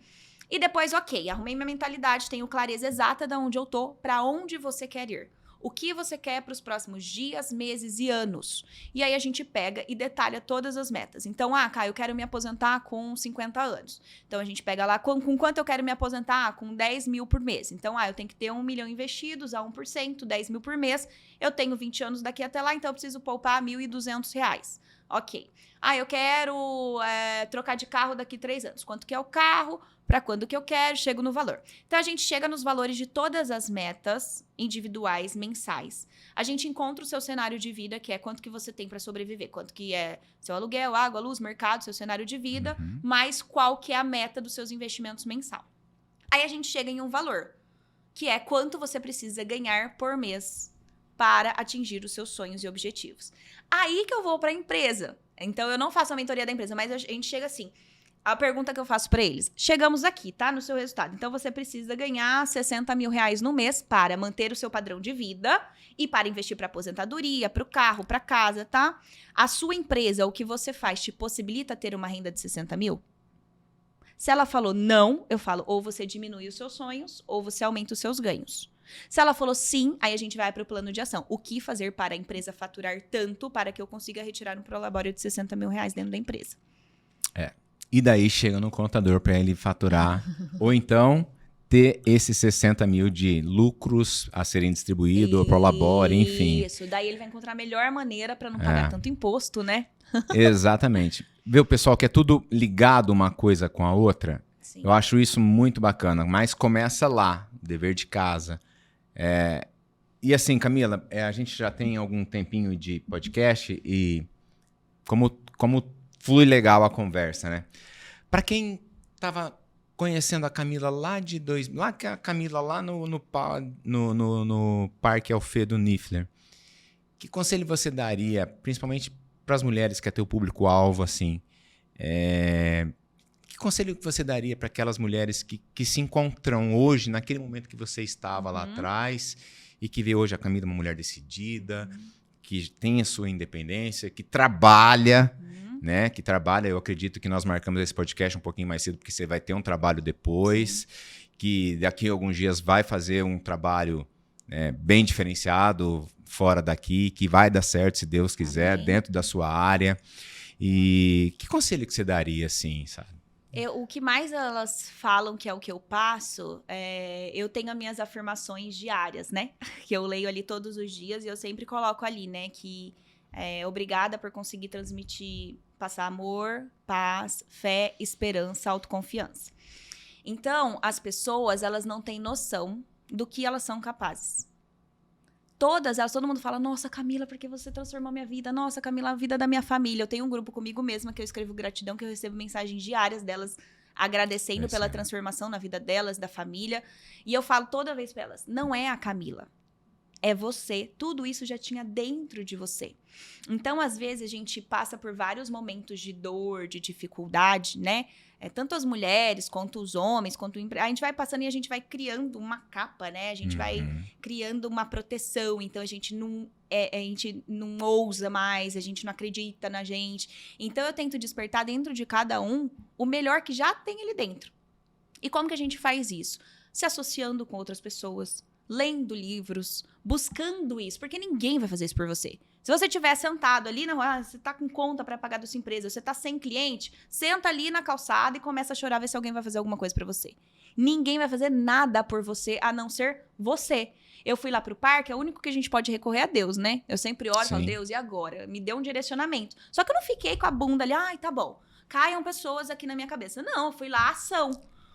E depois, ok, arrumei minha mentalidade, tenho clareza exata de onde eu tô, para onde você quer ir. O que você quer para os próximos dias, meses e anos? E aí a gente pega e detalha todas as metas. Então, Caio, eu quero me aposentar com 50 anos. Então, a gente pega lá, com quanto eu quero me aposentar? Com 10 mil por mês. Então, eu tenho que ter 1 milhão investidos a 1%, 10 mil por mês. Eu tenho 20 anos daqui até lá, então eu preciso poupar R$1.200. Ok. Eu quero trocar de carro daqui 3 anos. Quanto que é o carro? Para quando que eu quero? Chego no valor. Então, a gente chega nos valores de todas as metas individuais, mensais. A gente encontra o seu cenário de vida, que é quanto que você tem para sobreviver. Quanto que é seu aluguel, água, luz, mercado, seu cenário de vida, mais qual que é a meta dos seus investimentos mensal. Aí, a gente chega em um valor, que é quanto você precisa ganhar por mês para atingir os seus sonhos e objetivos. Aí que eu vou para a empresa. Então, eu não faço a mentoria da empresa, mas a gente chega assim. A pergunta que eu faço para eles. Chegamos aqui, tá? No seu resultado. Então, você precisa ganhar 60 mil reais no mês para manter o seu padrão de vida e para investir para aposentadoria, para o carro, para casa, tá? A sua empresa, o que você faz, te possibilita ter uma renda de 60 mil? Se ela falou não, eu falo, ou você diminui os seus sonhos, ou você aumenta os seus ganhos. Se ela falou sim, aí a gente vai para o plano de ação. O que fazer para a empresa faturar tanto para que eu consiga retirar um prolabório de 60 mil reais dentro da empresa? E daí chega no contador para ele faturar. Ou então ter esses 60 mil de lucros a serem distribuídos, ou prolabore, enfim. Isso, daí ele vai encontrar a melhor maneira para não pagar tanto imposto, né? Exatamente. Vê o pessoal que é tudo ligado uma coisa com a outra? Sim. Eu acho isso muito bacana, mas começa lá, dever de casa. E assim, Camila, a gente já tem algum tempinho de podcast e como flui legal a conversa, né? Para quem estava conhecendo a Camila lá a Camila lá no Parque Alfredo Niffler, que conselho você daria, principalmente para as mulheres que é teu público-alvo, assim? Que conselho que você daria para aquelas mulheres que se encontram hoje, naquele momento que você estava lá atrás, e que vê hoje a Camila uma mulher decidida, que tem a sua independência, que trabalha, né? Que trabalha, eu acredito que nós marcamos esse podcast um pouquinho mais cedo, porque você vai ter um trabalho depois, que daqui a alguns dias vai fazer um trabalho bem diferenciado, fora daqui, que vai dar certo, se Deus quiser, dentro da sua área. E que conselho que você daria, assim, sabe? O que mais elas falam que é o que eu passo, eu tenho as minhas afirmações diárias, né? Que eu leio ali todos os dias e eu sempre coloco ali, né? Que obrigada por conseguir transmitir, passar amor, paz, fé, esperança, autoconfiança. Então, as pessoas, elas não têm noção do que elas são capazes. Todas elas, todo mundo fala, nossa, Camila, porque você transformou minha vida? Nossa, Camila, a vida da minha família. Eu tenho um grupo comigo mesma que eu escrevo gratidão, que eu recebo mensagens diárias delas agradecendo pela transformação na vida delas, da família. E eu falo toda vez pra elas, não é a Camila, é você. Tudo isso já tinha dentro de você. Então, às vezes, a gente passa por vários momentos de dor, de dificuldade, né? Tanto as mulheres, quanto os homens, quanto a gente vai passando e a gente vai criando uma capa, né? A gente vai criando uma proteção. Então, a gente não ousa mais, a gente não acredita na gente. Então, eu tento despertar dentro de cada um o melhor que já tem ali dentro. E como que a gente faz isso? Se associando com outras pessoas, lendo livros, buscando isso, porque ninguém vai fazer isso por você. Se você estiver sentado ali, você está com conta para pagar da sua empresa, você está sem cliente, senta ali na calçada e começa a chorar, ver se alguém vai fazer alguma coisa para você. Ninguém vai fazer nada por você, a não ser você. Eu fui lá pro parque, é o único que a gente pode recorrer a Deus, né? Eu sempre oro e falo, Deus, e agora? Me deu um direcionamento. Só que eu não fiquei com a bunda ali, tá bom, caiam pessoas aqui na minha cabeça. Não, eu fui lá, ação.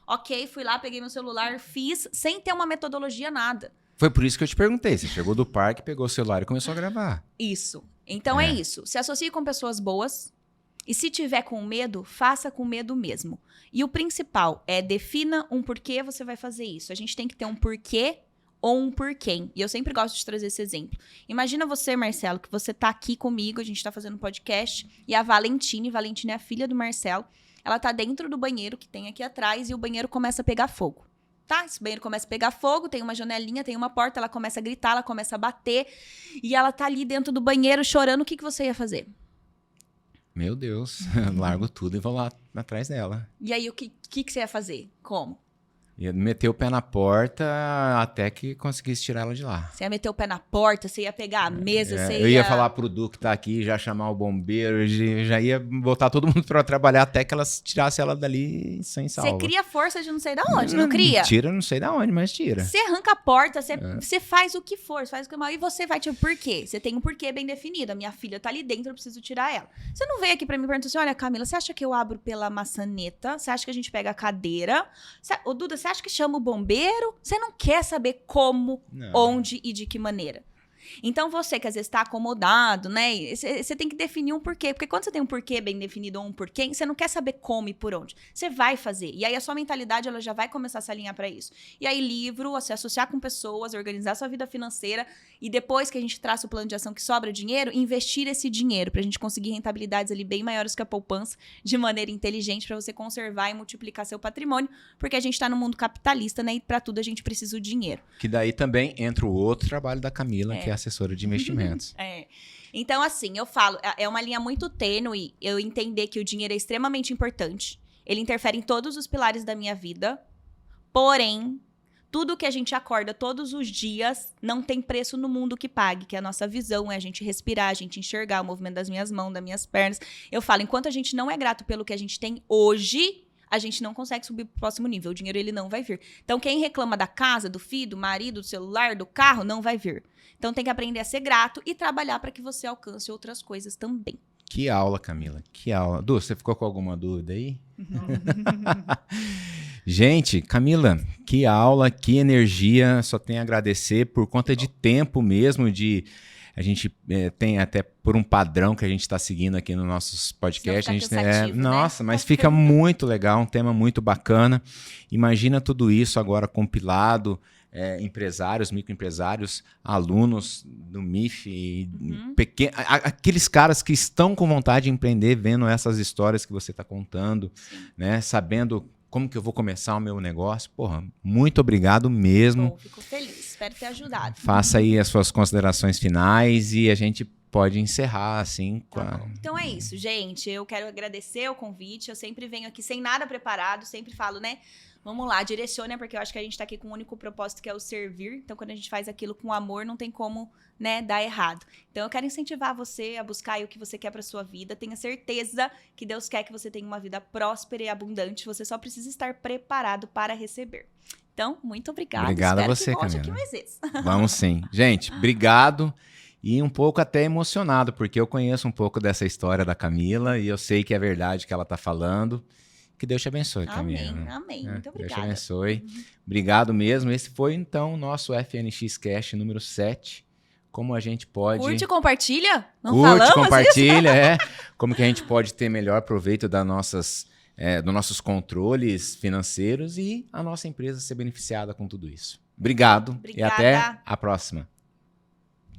Ok, fui lá, peguei meu celular, fiz, sem ter uma metodologia, nada. Foi por isso que eu te perguntei. Você chegou do parque, pegou o celular e começou a gravar. Isso. Então é isso. Se associe com pessoas boas. E se tiver com medo, faça com medo mesmo. E o principal é defina um porquê você vai fazer isso. A gente tem que ter um porquê ou um porquê. E eu sempre gosto de trazer esse exemplo. Imagina você, Marcelo, que você tá aqui comigo, a gente tá fazendo um podcast, e a Valentine é a filha do Marcelo, ela tá dentro do banheiro que tem aqui atrás e o banheiro começa a pegar fogo. Tá? Esse banheiro começa a pegar fogo, tem uma janelinha, tem uma porta, ela começa a gritar, ela começa a bater, e ela tá ali dentro do banheiro chorando, o que você ia fazer? Meu Deus, largo tudo e vou lá atrás dela. E aí, o que você ia fazer? Como? Ia meter o pé na porta até que conseguisse tirar ela de lá. Você ia meter o pé na porta, você ia pegar a mesa, você Eu ia falar pro Du que tá aqui, já chamar o bombeiro, já ia botar todo mundo pra trabalhar até que elas tirasse ela dali sem salva. Você cria força de não sei da onde, não cria? Tira, não sei da onde, mas tira. Você arranca a porta, você faz o que for, você faz o que mal, e você vai, tipo, por quê? Você tem um porquê bem definido. A minha filha tá ali dentro, eu preciso tirar ela. Você não veio aqui pra mim e perguntou assim, olha, Camila, você acha que eu abro pela maçaneta? Você acha que a gente pega a cadeira? Ô, Duda, você acha que chama o bombeiro? Você não quer saber como, Não. onde e de que maneira. Então, você que às vezes tá acomodado, né? Você tem que definir um porquê. Porque quando você tem um porquê bem definido ou um porquê, você não quer saber como e por onde. Você vai fazer. E aí, a sua mentalidade, ela já vai começar a se alinhar pra isso. E aí, livro, se associar com pessoas, organizar sua vida financeira. E depois que a gente traça o plano de ação que sobra dinheiro, investir esse dinheiro pra gente conseguir rentabilidades ali bem maiores que a poupança, de maneira inteligente, pra você conservar e multiplicar seu patrimônio. Porque a gente tá no mundo capitalista, né? E pra tudo a gente precisa do dinheiro. Que daí também entra o outro trabalho da Camila, que é assessora de investimentos. Então, assim, eu falo, é uma linha muito tênue eu entender que o dinheiro é extremamente importante. Ele interfere em todos os pilares da minha vida. Porém, tudo que a gente acorda todos os dias não tem preço no mundo que pague, que é a nossa visão, é a gente respirar, a gente enxergar o movimento das minhas mãos, das minhas pernas. Eu falo, enquanto a gente não é grato pelo que a gente tem hoje, a gente não consegue subir pro próximo nível. O dinheiro, ele não vai vir. Então, quem reclama da casa, do filho, do marido, do celular, do carro, não vai vir. Então, tem que aprender a ser grato e trabalhar para que você alcance outras coisas também. Que aula, Camila. Que aula. Du, você ficou com alguma dúvida aí? Gente, Camila, que aula, que energia. Só tenho a agradecer por conta de tempo mesmo, a gente tem até por um padrão que a gente está seguindo aqui nos nossos podcasts. A gente nossa, mas fica muito legal, um tema muito bacana. Imagina tudo isso agora compilado, empresários, microempresários, alunos do MIF, aqueles caras que estão com vontade de empreender, vendo essas histórias que você está contando, né, sabendo como que eu vou começar o meu negócio. Porra, muito obrigado mesmo. Bom, fico feliz, espero ter ajudado. Faça aí as suas considerações finais e a gente pode encerrar assim. Então é isso, gente. Eu quero agradecer o convite. Eu sempre venho aqui sem nada preparado, sempre falo, né? Vamos lá, direciona, porque eu acho que a gente tá aqui com um único propósito, que é o servir. Então, quando a gente faz aquilo com amor, não tem como, né, dar errado. Então, eu quero incentivar você a buscar aí o que você quer pra sua vida. Tenha certeza que Deus quer que você tenha uma vida próspera e abundante. Você só precisa estar preparado para receber. Então, muito obrigada. Obrigado a você, Camila. Camila. Vamos sim. Gente, obrigado. E um pouco até emocionado, porque eu conheço um pouco dessa história da Camila e eu sei que é verdade que ela tá falando. Que Deus te abençoe, Camila. Amém, amém. Muito obrigada. Deus te abençoe. Obrigado mesmo. Esse foi, então, o nosso FNX Cast número 7. Como a gente pode... Curte e compartilha? Não Curte, falamos compartilha, Como que a gente pode ter melhor proveito dos nossos controles financeiros e a nossa empresa ser beneficiada com tudo isso. Obrigado. Obrigada. E até a próxima.